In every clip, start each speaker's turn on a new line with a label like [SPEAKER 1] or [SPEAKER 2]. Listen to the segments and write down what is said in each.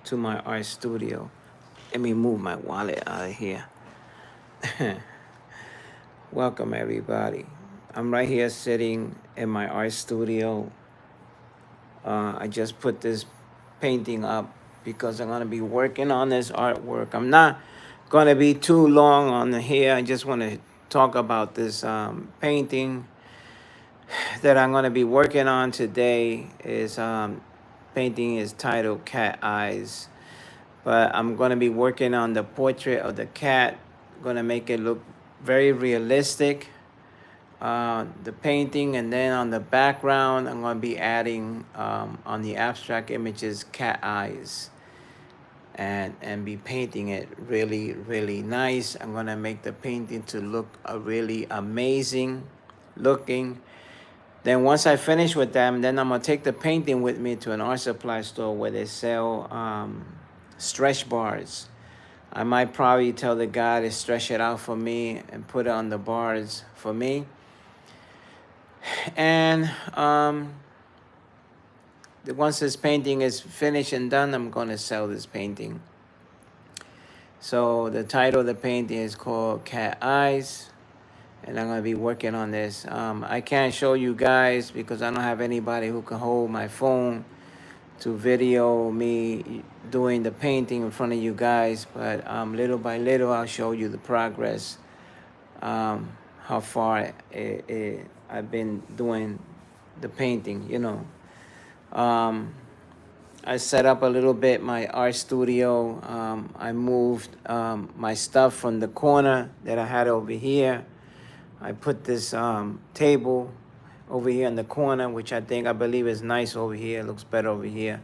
[SPEAKER 1] to my art studio. Let me move my wallet out of here. Welcome, everybody. I'm right here sitting in my art studio. I just put this painting up because I'm going to be working on this artwork. I'm not going to be too long on here. I just want to talk about this painting that I'm going to be working on today. Is painting is titled Cat Eyes, but I'm going to be working on the portrait of the cat. Going to make it look very realistic, the painting, and then on the background I'm going to be adding on the abstract images cat eyes, and be painting it really nice. I'm going to make the painting to look really amazing looking. Then once I finish with them, then I'm going to take the painting with me to an art supply store where they sell stretch bars. I might probably tell the guy to stretch it out for me and put it on the bars for me. And once this painting is finished and done, I'm going to sell this painting. So the title of the painting is called Cat Eyes, and I'm going to be working on this. I can't show you guys because I don't have anybody who can hold my phone to video me doing the painting in front of you guys, but little by little I'll show you the progress, how far I've been doing the painting, you know. I set up a little bit my art studio. I moved my stuff from the corner that I had over here. I put this table over here in the corner, which I believe is nice over here. It looks better over here.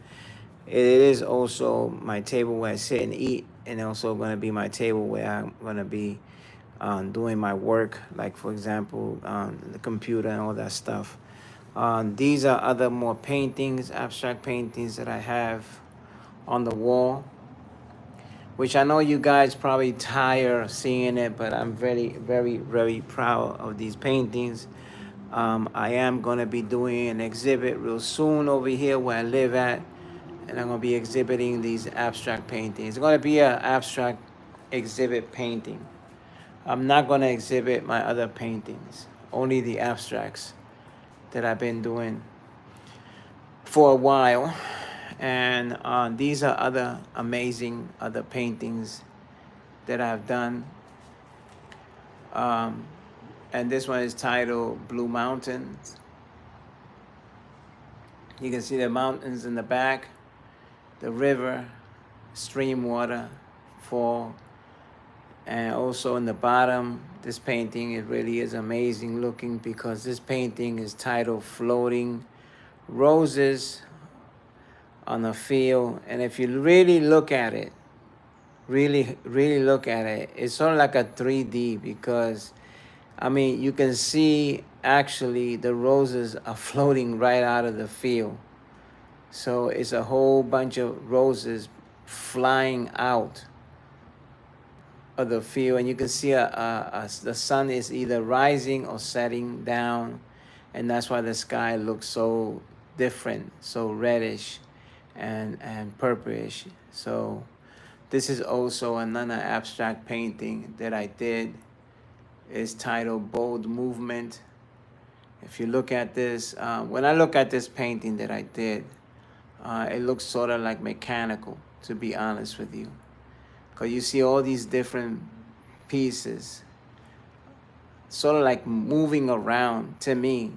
[SPEAKER 1] It is also my table where I sit and eat, and also going to be my table where I'm going to be doing my work, like for example, the computer and all that stuff. These are other more paintings, abstract paintings that I have on the wall, which I know you guys probably tired of seeing it, but I'm very proud of these paintings. I am going to be doing an exhibit real soon over here where I live at, and I'm going to be exhibiting these abstract paintings. It's going to be an abstract exhibit painting. I'm not going to exhibit my other paintings, only the abstracts that I've been doing for a while. And these are other amazing other paintings that I've done. And this one is titled Blue Mountains. You can see the mountains in the back, the river, stream water, fall. And also in the bottom, this painting, it really is amazing looking because this painting is titled Floating Roses on a Field. And if you really look at it, really look at it, it's sort of like a 3D because, I mean, you can see actually the roses are floating right out of the field. So it's a whole bunch of roses flying out of the field, and you can see the sun is either rising or setting down, and that's why the sky looks so different, so reddish and purplish. So this is also another abstract painting that I did. It's titled Bold Movement. If you look at this, when I look at this painting that I did, it looks sort of like mechanical, to be honest with you. Because you see all these different pieces sort of like moving around. To me,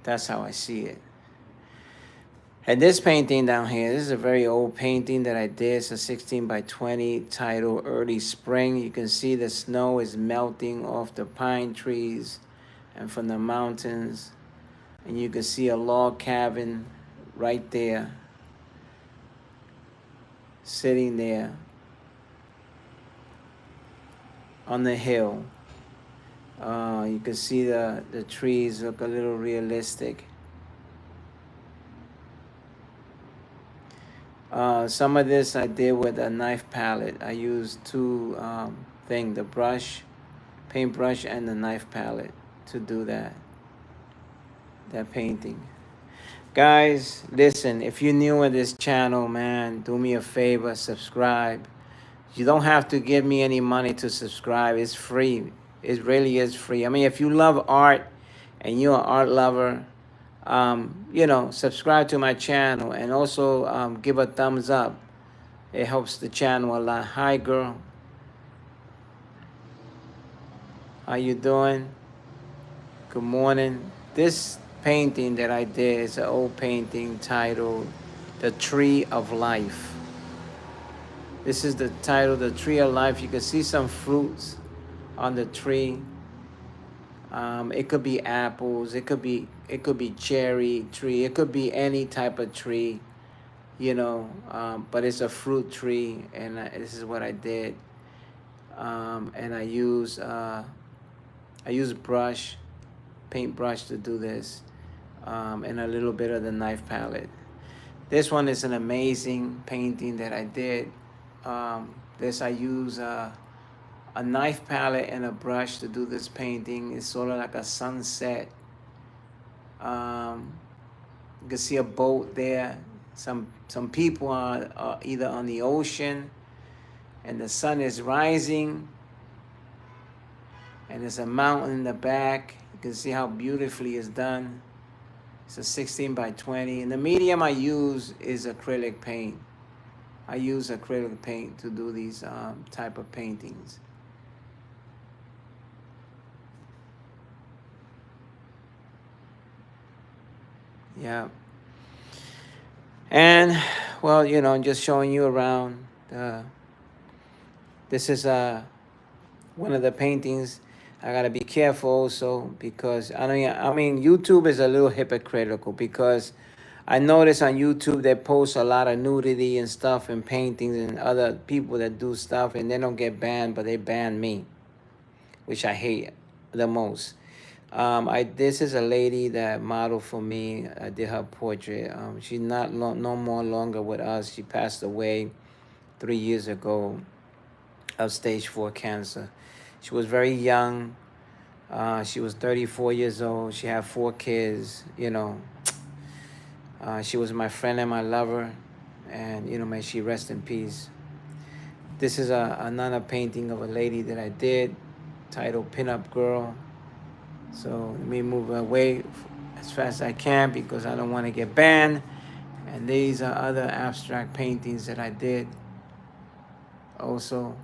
[SPEAKER 1] that's how I see it. And this painting down here, this is a very old painting that I did. It's a 16 by 20 titled Early Spring. You can see the snow is melting off the pine trees and from the mountains. And you can see a log cabin right there, sitting there on the hill. You can see the trees look a little realistic. Some of this I did with a knife palette. I used two things, the brush, paintbrush, and the knife palette to do that painting. Guys, listen, if you're new in this channel, man, do me a favor, subscribe. You don't have to give me any money to subscribe. It's free. It really is free. I mean, if you love art and you're an art lover, you know, subscribe to my channel and also give a thumbs up. It helps the channel a lot. Hi, girl. How you doing? Good morning. This painting that I did is an old painting titled The Tree of Life. This is the title, The Tree of Life. You can see some fruits on the tree. It could be apples. It could be cherry tree. It could be any type of tree, you know. But it's a fruit tree, and this is what I did. And I use brush, paint brush to do this, and a little bit of the knife palette. This one is an amazing painting that I did. I use a knife palette and a brush to do this painting. It's sort of like a sunset. You can see a boat there. Some people are either on the ocean, and the sun is rising, and there's a mountain in the back. You can see how beautifully it's done. It's a 16 by 20, and the medium I use is acrylic paint. I use acrylic paint to do these type of paintings. Yeah. And, well, you know, just showing you around. This is one of the paintings. I gotta be careful also because I mean YouTube is a little hypocritical because I notice on YouTube they post a lot of nudity and stuff and paintings and other people that do stuff and they don't get banned, but they ban me, which I hate the most. This is a lady that modeled for me. I did her portrait. She's no more longer with us. She passed away 3 years ago of stage 4 cancer. She was very young. She was 34 years old. She had 4 kids, you know. She was my friend and my lover, and you know, may she rest in peace. This is another painting of a lady that I did, titled Pinup Girl. So let me move away as fast as I can because I don't want to get banned. And these are other abstract paintings that I did. Also,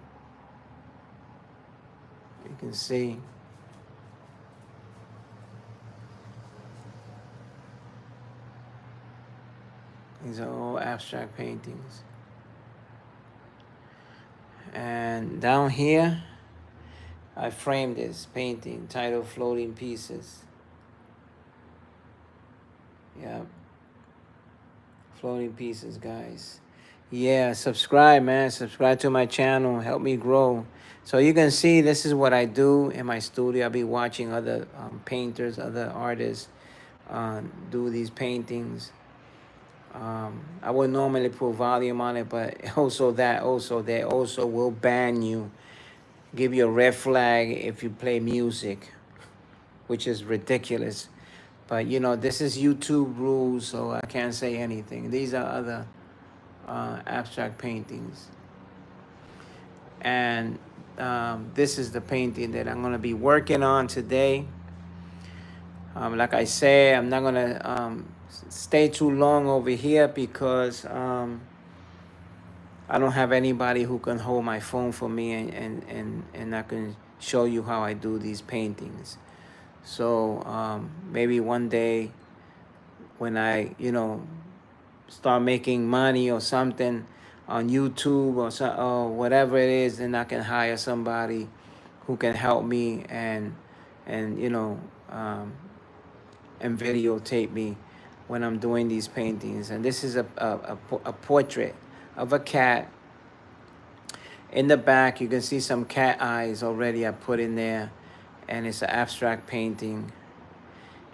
[SPEAKER 1] you can see. These are all abstract paintings. And down here, I framed this painting titled Floating Pieces. Yeah. Floating Pieces, guys. Yeah, subscribe, man. Subscribe to my channel. Help me grow. So you can see this is what I do in my studio. I'll be watching other painters, other artists do these paintings. I would normally put volume on it, but they also will ban you, give you a red flag if you play music, which is ridiculous. But you know, this is YouTube rules, so I can't say anything. These are other abstract paintings. And this is the painting that I'm gonna be working on today. Like I say, I'm not gonna stay too long over here because I don't have anybody who can hold my phone for me and I can show you how I do these paintings. So maybe one day when I, you know, start making money or something on YouTube or whatever it is, then I can hire somebody who can help me and you know, and videotape me when I'm doing these paintings. And this is a portrait of a cat. In the back, you can see some cat eyes already I put in there, and it's an abstract painting.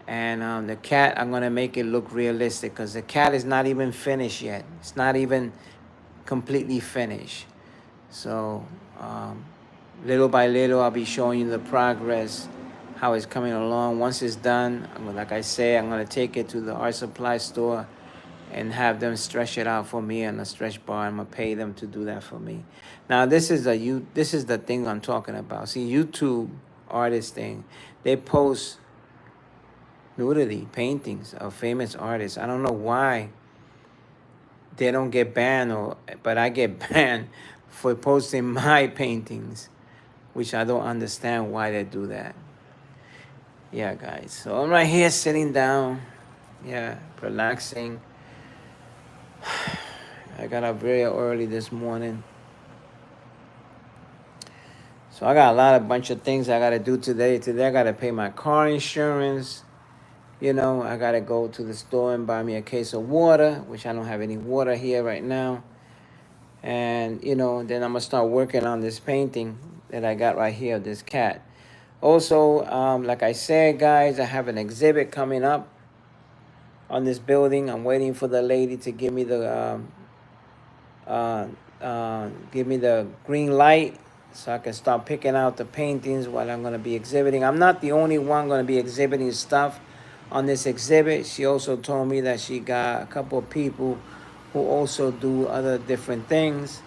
[SPEAKER 1] And the cat, I'm gonna make it look realistic because the cat is not even finished yet. It's not even completely finished. So little by little, I'll be showing you the progress, how it's coming along. Once it's done, like I say, I'm gonna take it to the art supply store and have them stretch it out for me on a stretch bar. I'm gonna pay them to do that for me. Now this is the thing I'm talking about. See, YouTube artist thing, they post nudity paintings of famous artists. I don't know why they don't get banned, but I get banned for posting my paintings, which I don't understand why they do that. Yeah, guys. So I'm right here sitting down, yeah, relaxing. I got up very early this morning. So I got a bunch of things I got to do today. Today I got to pay my car insurance. You know, I got to go to the store and buy me a case of water, which I don't have any water here right now. And, you know, then I'm going to start working on this painting that I got right here, this cat. Also, like I said, guys, I have an exhibit coming up on this building. I'm waiting for the lady to give me the green light so I can start picking out the paintings what I'm going to be exhibiting. I'm not the only one going to be exhibiting stuff on this exhibit. She also told me that she got a couple of people who also do other different things.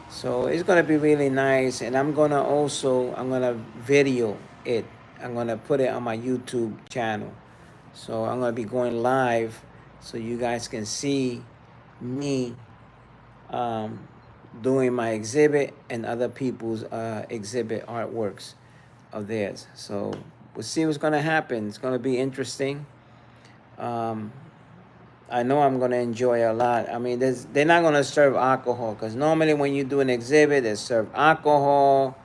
[SPEAKER 1] So it's going to be really nice. And I'm going to video it. I'm going to put it on my YouTube channel. So I'm going to be going live so you guys can see me doing my exhibit and other people's exhibit artworks of theirs. So we'll see what's going to happen. It's going to be interesting. I know I'm going to enjoy a lot. I mean, they're not going to serve alcohol because normally when you do an exhibit, they serve alcohol,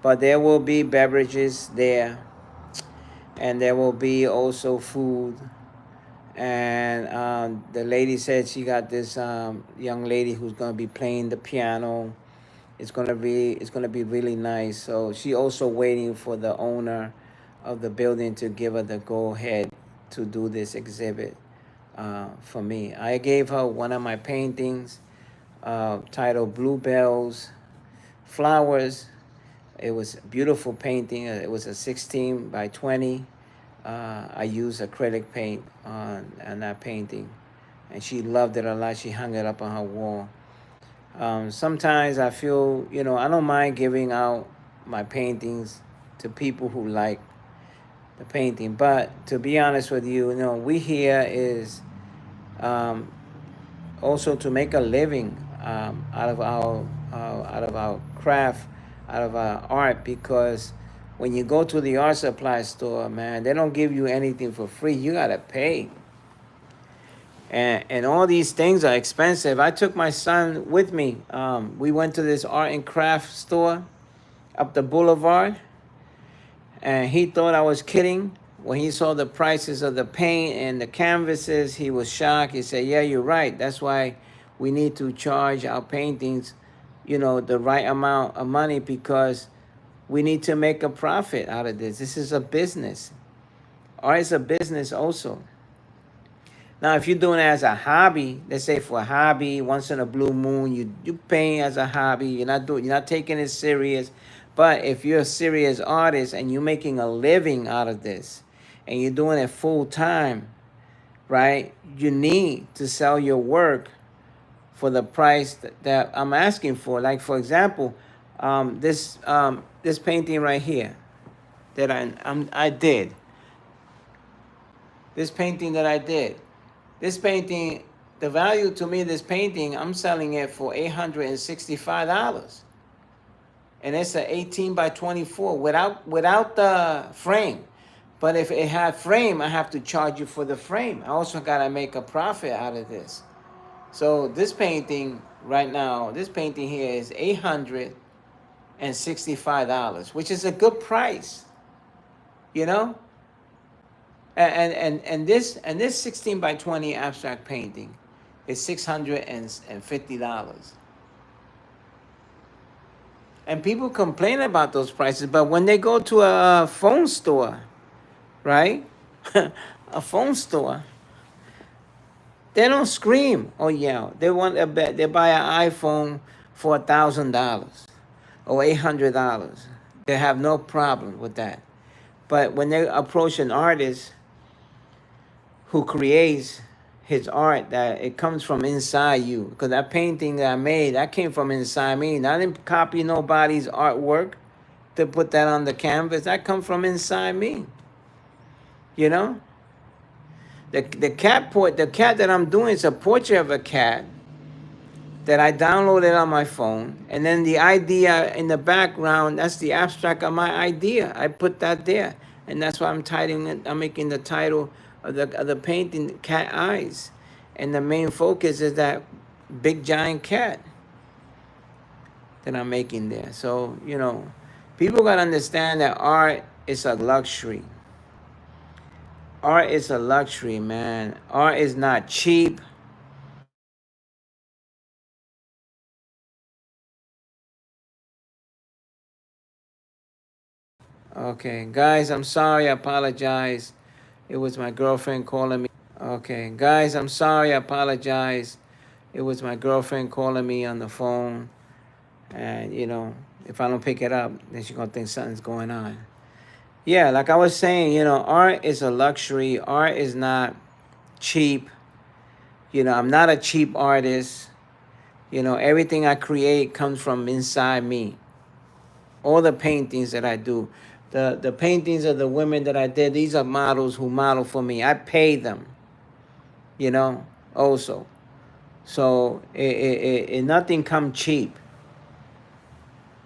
[SPEAKER 1] but there will be beverages there, and there will be also food. And the lady said she got this young lady who's going to be playing the piano. It's going to be really nice. So she also waiting for the owner of the building to give her the go ahead to do this exhibit for me. I gave her one of my paintings titled Bluebells Flowers. It was a beautiful painting. It was a 16 by 20. I used acrylic paint on that painting, and she loved it a lot. She hung it up on her wall. Sometimes I feel, you know, I don't mind giving out my paintings to people who like the painting, but to be honest with you, you know, we here is also to make a living out of our craft, out of our art, because when you go to the art supply store, man, they don't give you anything for free. You gotta pay. And all these things are expensive. I took my son with me. We went to this art and craft store up the boulevard, and he thought I was kidding. When he saw the prices of the paint and the canvases, he was shocked. He said, yeah, you're right. That's why we need to charge our paintings, you know, the right amount of money, because we need to make a profit out of this. This is a business. Art is a business also. Now, if you're doing it as a hobby, let's say for a hobby, once in a blue moon, you paint as a hobby. You're not taking it serious. But if you're a serious artist and you're making a living out of this, and you're doing it full time, right? You need to sell your work for the price that I'm asking for. Like, for example, this painting right here that I did. This painting that I did. This painting, the value to me, this painting, I'm selling it for $865. And it's an 18 by 24 without the frame. But if it had frame, I have to charge you for the frame. I also got to make a profit out of this. So this painting right now, this painting here is $865, which is a good price, you know? And this 16 by 20 abstract painting is $650. And people complain about those prices, but when they go to a phone store, right? A phone store, they don't scream or yell. They buy an iPhone for $1,000 or $800. They have no problem with that. But when they approach an artist who creates his art, that it comes from inside you, because that painting that I made, that came from inside me. And I didn't copy nobody's artwork to put that on the canvas. That comes from inside me. You know, the cat that I'm doing is a portrait of a cat that I downloaded on my phone, and then the idea in the background, that's the abstract of my idea. I put that there, and that's why I'm titling it. I'm making the title of the painting "Cat Eyes," and the main focus is that big giant cat that I'm making there. So people gotta understand that art is a luxury. Art is a luxury, man. Art is not cheap. Okay, guys, I'm sorry. I apologize. It was my girlfriend calling me. Okay, guys, I'm sorry. I apologize. It was my girlfriend calling me on the phone. And, if I don't pick it up, then she's going to think something's going on. Yeah, like I was saying, art is a luxury. Art is not cheap. I'm not a cheap artist. Everything I create comes from inside me. All the paintings that I do. The paintings of the women that I did, these are models who model for me. I pay them, also. So nothing come cheap.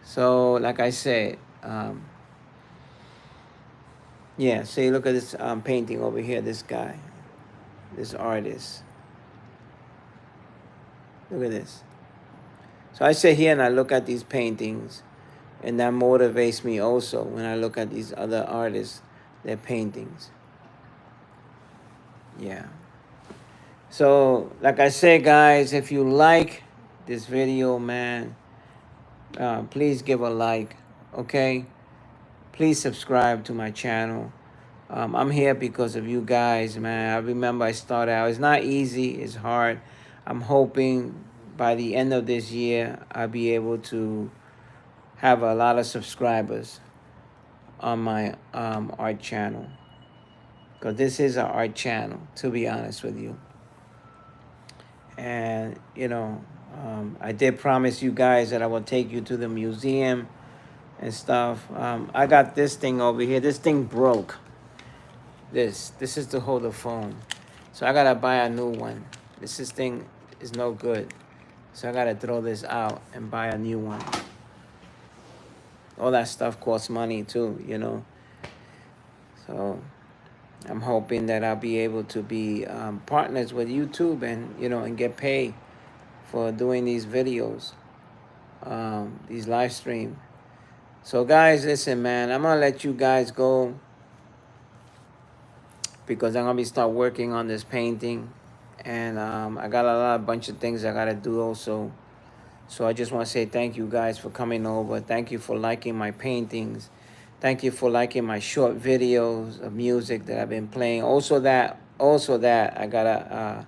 [SPEAKER 1] So like I said, yeah, see, look at this painting over here, this guy, this artist. Look at this. So I sit here and I look at these paintings, and that motivates me also when I look at these other artists, their paintings. Yeah. So, like I said, guys, if you like this video, man, please give a like, okay? Please subscribe to my channel. I'm here because of you guys, man. I remember I started out. It's not easy. It's hard. I'm hoping by the end of this year, I'll be able to have a lot of subscribers on my art channel. Because this is an art channel, to be honest with you. And, I did promise you guys that I will take you to the museum and stuff. I got this thing over here. This thing broke. This is to hold the phone. So I got to buy a new one. This thing is no good. So I got to throw this out and buy a new one. All that stuff costs money too, So I'm hoping that I'll be able to be partners with YouTube and, and get paid for doing these videos, these live streams. So guys, listen, man, I'm going to let you guys go because I'm going to start working on this painting. And I got a bunch of things I got to do also. So I just want to say thank you guys for coming over. Thank you for liking my paintings. Thank you for liking my short videos of music that I've been playing. Also that I got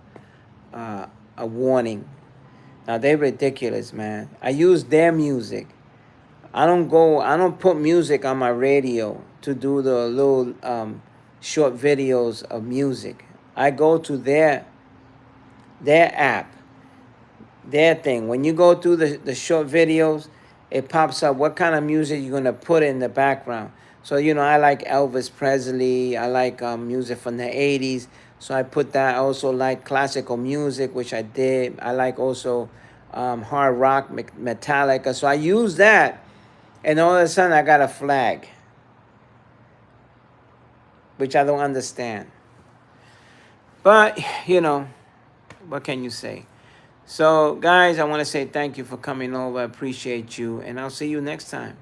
[SPEAKER 1] a warning. Now they're ridiculous, man. I use their music. I don't put music on my radio to do the little short videos of music. I go to their app, their thing. When you go through the short videos, it pops up what kind of music you're going to put in the background. So, I like Elvis Presley. I like music from the 80s. So I put that. I also like classical music, which I did. I like also hard rock, Metallica. So I use that. And all of a sudden, I got a flag, which I don't understand. But, what can you say? So, guys, I want to say thank you for coming over. I appreciate you. And I'll see you next time.